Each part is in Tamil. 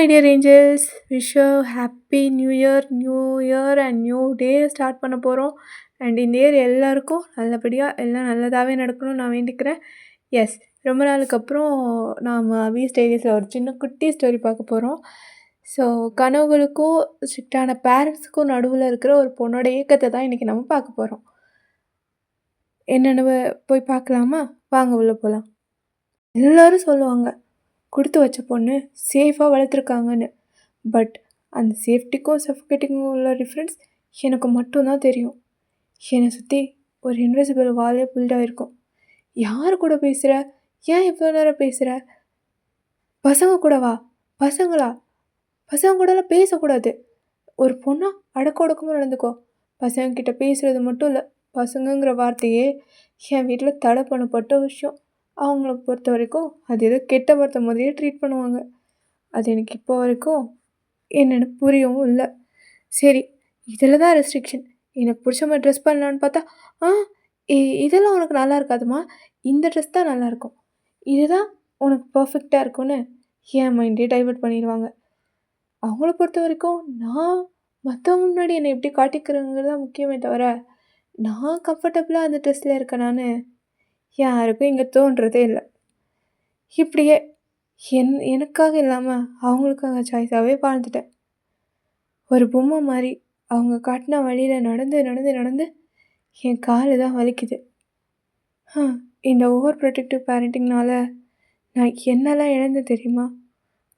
My dear angels, wish you happy new year and new day start பண்ண போகிறோம். அண்ட் இந்த இயர் எல்லாருக்கும் நல்லபடியாக எல்லாம் நல்லதாகவே நடக்கணும்னு நான் வேண்டிக்கிறேன். எஸ், ரொம்ப நாளுக்கு அப்புறம் நாம் வி ஸ்டைலிஸில் ஒரு சின்ன குட்டி ஸ்டோரி பார்க்க போகிறோம். ஸோ கனவுகளுக்கும் ஸ்ட்ரிக்டான பேரண்ட்ஸுக்கும் நடுவில் இருக்கிற ஒரு பொண்ணோட ஏக்கத்தை தான் இன்றைக்கி நம்ம பார்க்க போகிறோம். என்னென்னு போய் பார்க்கலாமா? வாங்க உள்ளே போகலாம். எல்லோரும் சொல்லுவாங்க, கொடுத்து வச்ச பொண்ணு சேஃபாக வளர்த்துருக்காங்கன்னு. பட் அந்த சேஃப்டிக்கும் சஃபோகேட்டிங்கும் உள்ள டிஃப்ரென்ஸ் எனக்கு மட்டும்தான் தெரியும். என்னை சுற்றி ஒரு இன்விசிபிள் வாலே பில்டாக இருக்கும். யார் கூட பேசுகிற? ஏன் இவ்வளோ நேரம் பேசுகிற? பசங்க கூடவா? பசங்களா? பசங்க கூடலாம் பேசக்கூடாது. ஒரு பொண்ணாக அடக்க ஒடுக்கமாக நடந்துக்கோ. பசங்கக்கிட்ட பேசுகிறது மட்டும் இல்லை, பசங்கங்கிற வார்த்தையே என் வீட்டில் தடை பண்ணப்பட்ட விஷயம். அவங்கள பொறுத்த வரைக்கும் அது ஏதோ கெட்ட வார்த்தை மாதிரியே ட்ரீட் பண்ணுவாங்க. அது எனக்கு இப்போ வரைக்கும் என்னென்னு புரியவும் இல்லை. சரி, இதில் தான் ரெஸ்ட்ரிக்ஷன். எனக்கு பிடிச்ச மாதிரி ட்ரெஸ் பண்ணலான்னு பார்த்தா, இதெல்லாம் உனக்கு நல்லா இருக்காதுமா, இந்த ட்ரெஸ் தான் நல்லாயிருக்கும், இதுதான் உனக்கு பர்ஃபெக்டாக இருக்கும்னு என் மைண்டே டைவர்ட் பண்ணிடுவாங்க. அவங்கள பொறுத்த வரைக்கும் நான் மற்றவங்க முன்னாடி என்னை எப்படி காட்டிக்கிறேங்கிறது தான் முக்கியமே தவிர, நான் கம்ஃபர்டபுளாக அந்த ட்ரெஸ்ஸில் இருக்கேனான்னு யாருக்கும் இங்கே தோன்றதே இல்லை. இப்படியே எனக்காக இல்லாமல் அவங்களுக்காக சாய்ஸாகவே வாழ்ந்துட்டேன். ஒரு பொம்மை மாதிரி அவங்க காட்டின வழியில் நடந்து நடந்து நடந்து என் காலு தான் வலிக்குது. இந்த ஓவர் ப்ரொடெக்டிவ் பேரண்டிங்னால் நான் என்னெல்லாம் இழந்து தெரியுமா?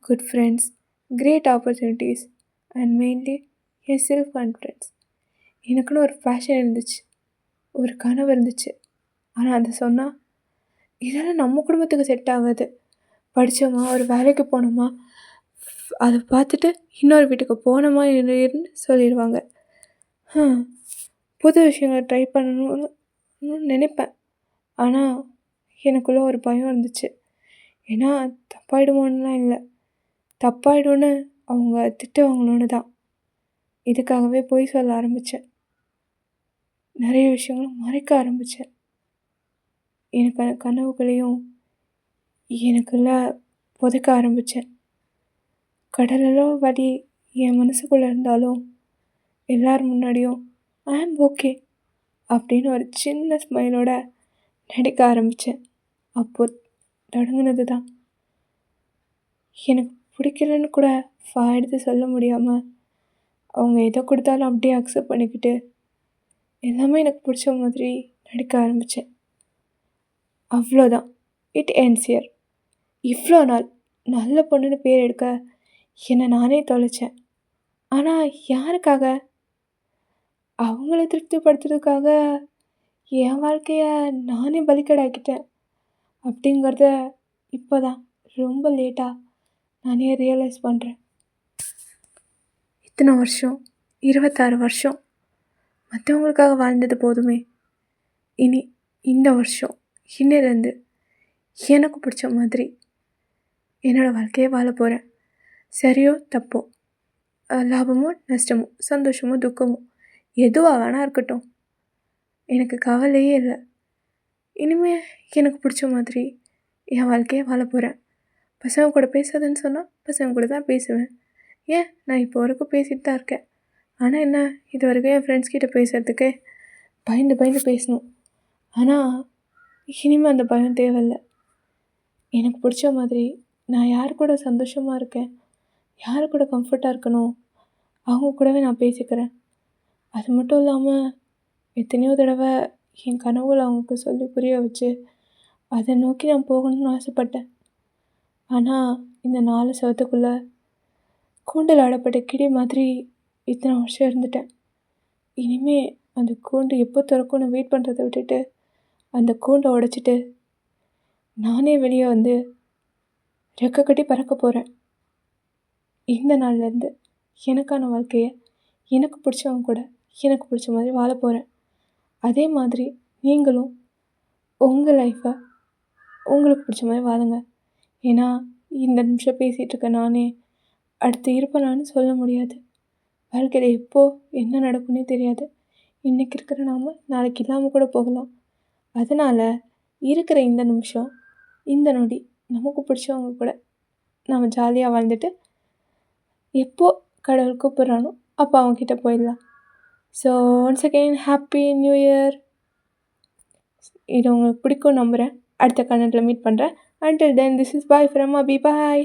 Good friends, great opportunities and mainly என் செல்ஃப் கான்ஃபிடென்ஸ். எனக்குன்னு ஒரு ஃபேஷன் இருந்துச்சு, ஒரு கனவு இருந்துச்சு. ஆனால் அதை சொன்னால் இதெல்லாம் நம்ம குடும்பத்துக்கு செட் ஆகாது. படித்தோமா, ஒரு வேலைக்கு போனோமா, அதை பார்த்துட்டு இன்னொரு வீட்டுக்கு போனோமா இருந்து சொல்லிடுவாங்க. புது விஷயங்களை ட்ரை பண்ணணும்னு நினைப்பேன். ஆனால் எனக்குள்ளே ஒரு பயம் இருந்துச்சு. ஏன்னா தப்பாயிடுமோன்னுலாம் இல்லை, தப்பாயிடும்னு அவங்க திட்டுவாங்களோன்னு தான். இதுக்காகவே பொய் சொல்ல ஆரம்பித்தேன். நிறைய விஷயங்களும் மறைக்க ஆரம்பித்தேன். எனக்கான கனவுகளையும் எனக்குள்ள புதைக்க ஆரம்பித்தேன். கடலெல்லாம் வலி என் மனசுக்குள்ளே இருந்தாலும் எல்லார் முன்னாடியும் ஐ ஆம் ஓகே அப்படின்னு ஒரு சின்ன ஸ்மைலோட நடிக்க ஆரம்பித்தேன். அப்போ தொடங்கினது தான். எனக்கு பிடிக்கலன்னு கூட எடுத்து சொல்ல முடியாமல் அவங்க எதை கொடுத்தாலும் அப்படியே அக்செப்ட் பண்ணிக்கிட்டு எல்லாமே எனக்கு பிடிச்ச மாதிரி நடிக்க ஆரம்பித்தேன். அவ்வளோதான், இட் எண்ட்ஸ் ஹியர். இவ்வளோ நாள் நல்ல பொண்ணுன்னு பேர் எடுக்க என்னை நானே தொலைச்சேன். ஆனால் யாருக்காக? அவங்கள திருப்திப்படுத்துறதுக்காக என் வாழ்க்கையை நானே பலிக்கடாக்கிட்டேன். அப்படிங்கிறத இப்போ தான் ரொம்ப லேட்டாக நானே ரியலைஸ் பண்ணுறேன். இத்தனை வருஷம், 26 வருஷம் மற்றவங்களுக்காக வாழ்ந்தது போதுமே. இனி இந்த வருஷம் இன்னிலேருந்து எனக்கு பிடிச்ச மாதிரி என்னோடய வாழ்க்கையை வாழ போகிறேன். சரியோ தப்போ, லாபமோ நஷ்டமோ, சந்தோஷமோ துக்கமோ, எதுவாக வேணா இருக்கட்டும், எனக்கு கவலையே இல்லை. இனிமேல் எனக்கு பிடிச்ச மாதிரி என் வாழ்க்கையை வாழ போகிறேன். பசங்க கூட பேசாதுன்னு சொன்னால் பசங்க கூட தான் பேசுவேன். ஏன், நான் இப்போ வரைக்கும் பேசிகிட்டு தான் இருக்கேன். ஆனால் என்ன, இது வரைக்கும் என் ஃப்ரெண்ட்ஸ் கிட்டே பேசுகிறதுக்கே பயந்து பயந்து பேசணும். ஆனால் இனிமேல் அந்த பயம் தேவையில்லை. எனக்கு பிடிச்ச மாதிரி நான் யார் கூட சந்தோஷமாக இருக்கேன், யார் கூட கம்ஃபர்ட்டாக இருக்கணும், அவங்க கூடவே நான் பேசிக்கிறேன். அது மட்டும் இல்லாமல் எத்தனையோ தடவை என் கனவுகளை அவங்களுக்கு சொல்லி புரிய வச்சு அதை நோக்கி நான் போகணும்னு ஆசைப்பட்டேன். ஆனால் இந்த 4 சவத்துக்குள்ளே கூண்டில் ஆடப்பட்ட கிளி மாதிரி இத்தனை வருஷம் இருந்துட்டேன். இனிமேல் அந்த கூண்டு எப்போ திறக்கும்னு வெயிட் பண்ணுறதை விட்டுட்டு அந்த கூண்டை உடைச்சிட்டு நானே வெளியே வந்து ரெக்க கட்டி பறக்க போகிறேன். இந்த நாள்லேருந்து எனக்கான வாழ்க்கையை எனக்கு பிடிச்சவங்க கூட எனக்கு பிடிச்ச மாதிரி வாழ போகிறேன். அதே மாதிரி நீங்களும் உங்கள் லைஃப்பை உங்களுக்கு பிடிச்ச மாதிரி வாழுங்க. ஏன்னா இந்த நிமிஷம் பேசிகிட்டு இருக்க நானே அடுத்து இருப்பேனான்னு சொல்ல முடியாது. வாழ்க்கையில் எப்போது என்ன நடக்கும்னே தெரியாது. இன்றைக்கி இருக்கிற நாம் நாளைக்கு இல்லாமல் கூட போகலாம். அதனால் இருக்கிற இந்த நிமிஷம், இந்த நொடி நமக்கு பிடிச்சவங்க கூட நம்ம ஜாலியாக வாழ்ந்துட்டு எப்போ கடவுள் கூப்பிட்றானோ அப்போ அவங்ககிட்ட போயிடலாம். So once again happy new year. இது உங்களுக்கு பிடிக்கும் நம்புகிறேன். அடுத்த கண்டென்ட்டில் மீட் பண்ணுறேன். Until then this is bye from Abhi. Bye.